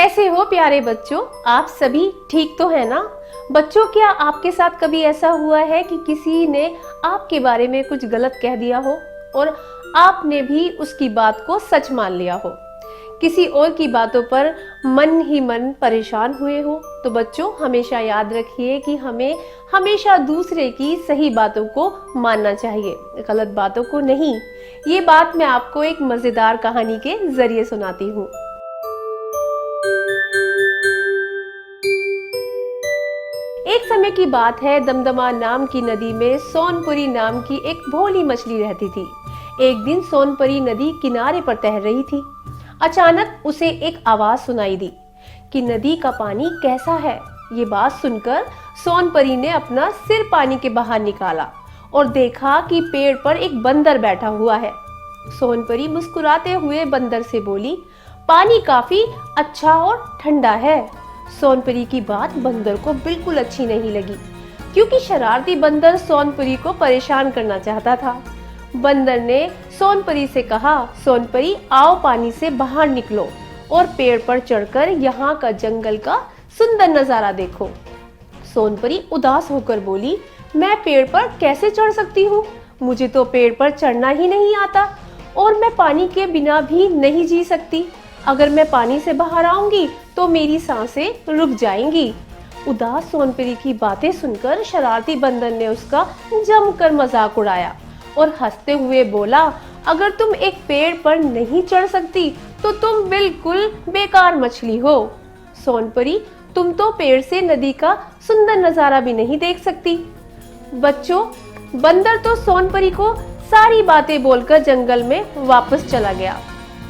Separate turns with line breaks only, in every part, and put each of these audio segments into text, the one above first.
कैसे हो प्यारे बच्चों, आप सभी ठीक तो है ना। बच्चों, क्या आपके साथ कभी ऐसा हुआ है कि किसी ने आपके बारे में कुछ गलत कह दिया हो और आपने भी उसकी बात को सच मान लिया हो, किसी और की बातों पर मन ही मन परेशान हुए हो। तो बच्चों, हमेशा याद रखिए कि हमें हमेशा दूसरे की सही बातों को मानना चाहिए, गलत बातों को नहीं। ये बात मैं आपको एक मजेदार कहानी के जरिए सुनाती हूँ। एक समय की बात है, दमदमा नाम की नदी में सोनपरी नाम की एक भोली मछली रहती थी। एक दिन सोनपरी नदी किनारे पर तैर रही थी। अचानक उसे एक आवाज सुनाई दी कि नदी का पानी कैसा है। ये बात सुनकर सोनपरी ने अपना सिर पानी के बाहर निकाला और देखा कि पेड़ पर एक बंदर बैठा हुआ है। सोनपरी मुस्कुराते हुए बंदर से बोली, पानी काफी अच्छा और ठंडा है। सोनपरी की बात बंदर को बिल्कुल अच्छी नहीं लगी, क्योंकि शरारती बंदर सोनपरी को परेशान करना चाहता था। बंदर ने सोनपरी से कहा, सोनपरी आओ, पानी से बाहर निकलो और पेड़ पर चढ़कर यहाँ का जंगल का सुंदर नजारा देखो। सोनपरी उदास होकर बोली, मैं पेड़ पर कैसे चढ़ सकती हूँ, मुझे तो पेड़ पर चढ़ना ही नहीं आता और मैं पानी के बिना भी नहीं जी सकती। अगर मैं पानी से बाहर आऊंगी तो मेरी सांसें रुक जाएंगी। उदास सोनपरी की बातें सुनकर शरारती बंदर ने उसका जमकर मजाक उड़ाया और हंसते हुए बोला, अगर तुम एक पेड़ पर नहीं चढ़ सकती तो तुम बिल्कुल बेकार मछली हो। सोनपरी, तुम तो पेड़ से नदी का सुंदर नजारा भी नहीं देख सकती। बच्चों, बंदर तो सोनपरी को सारी बातें बोलकर जंगल में वापस चला गया,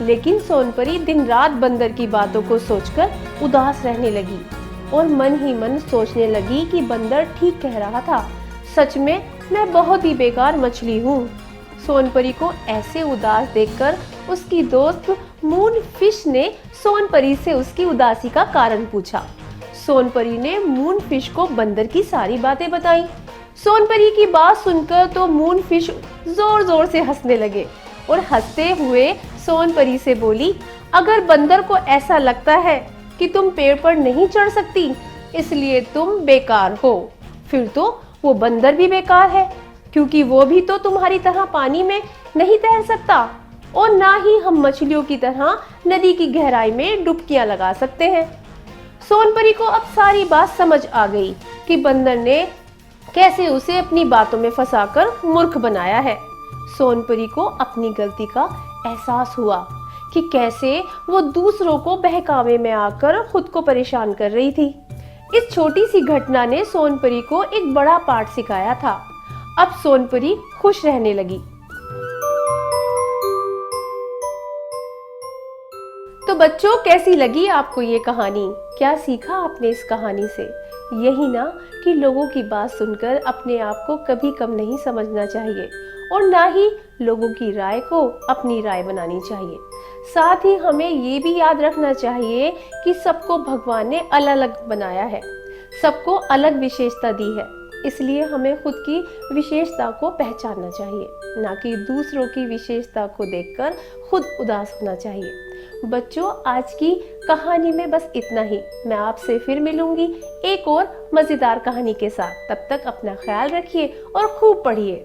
लेकिन सोनपरी दिन रात बंदर की बातों को सोचकर उदास रहने लगी और मन ही मन सोचने लगी कि बंदर ठीक कह रहा था, सच में मैं बहुत ही बेकार मछली हूँ। सोनपरी को ऐसे उदास देखकर उसकी दोस्त मूनफिश ने सोनपरी से उसकी उदासी का कारण पूछा। सोनपरी ने मूनफिश को बंदर की सारी बातें बताई। सोनपरी की बात सुनकर तो मूनफिश जोर जोर से हंसने लगे और हंसते हुए सोनपरी से बोली, अगर बंदर को ऐसा लगता है कि तुम पेड़ पर नहीं चढ़ सकती इसलिए तुम बेकार हो, फिर तो वो बंदर भी बेकार है, क्योंकि वो भी तो तुम्हारी तरह पानी में नहीं तैर सकता और ना ही हम मछलियों की तरह नदी की गहराई में डुबकियां लगा सकते हैं। सोनपरी को अब सारी बात समझ आ गई कि बंदर ने कैसे उसे अपनी बातों में फंसाकर मूर्ख बनाया है। सोनपरी को अपनी गलती का एहसास हुआ कि कैसे वो दूसरों को बहकावे में आकर खुद को परेशान कर रही थी। इस छोटी सी घटना ने सोनपरी को एक बड़ा पाठ सिखाया था। अब सोनपरी खुश रहने लगी। तो बच्चों, कैसी लगी आपको ये कहानी? क्या सीखा आपने इस कहानी से? यही ना कि लोगों की बात सुनकर अपने आप को कभी कम नहीं समझना चाहिए और ना ही लोगों की राय को अपनी राय बनानी चाहिए। साथ ही हमें ये भी याद रखना चाहिए कि सबको भगवान ने अलग अलग बनाया है, सबको अलग विशेषता दी है, इसलिए हमें खुद की विशेषता को पहचानना चाहिए, ना कि दूसरों की विशेषता को देखकर खुद उदास होना चाहिए। बच्चों, आज की कहानी में बस इतना ही। मैं आपसे फिर मिलूंगी एक और मजेदार कहानी के साथ। तब तक अपना ख्याल रखिए और खूब पढ़िए।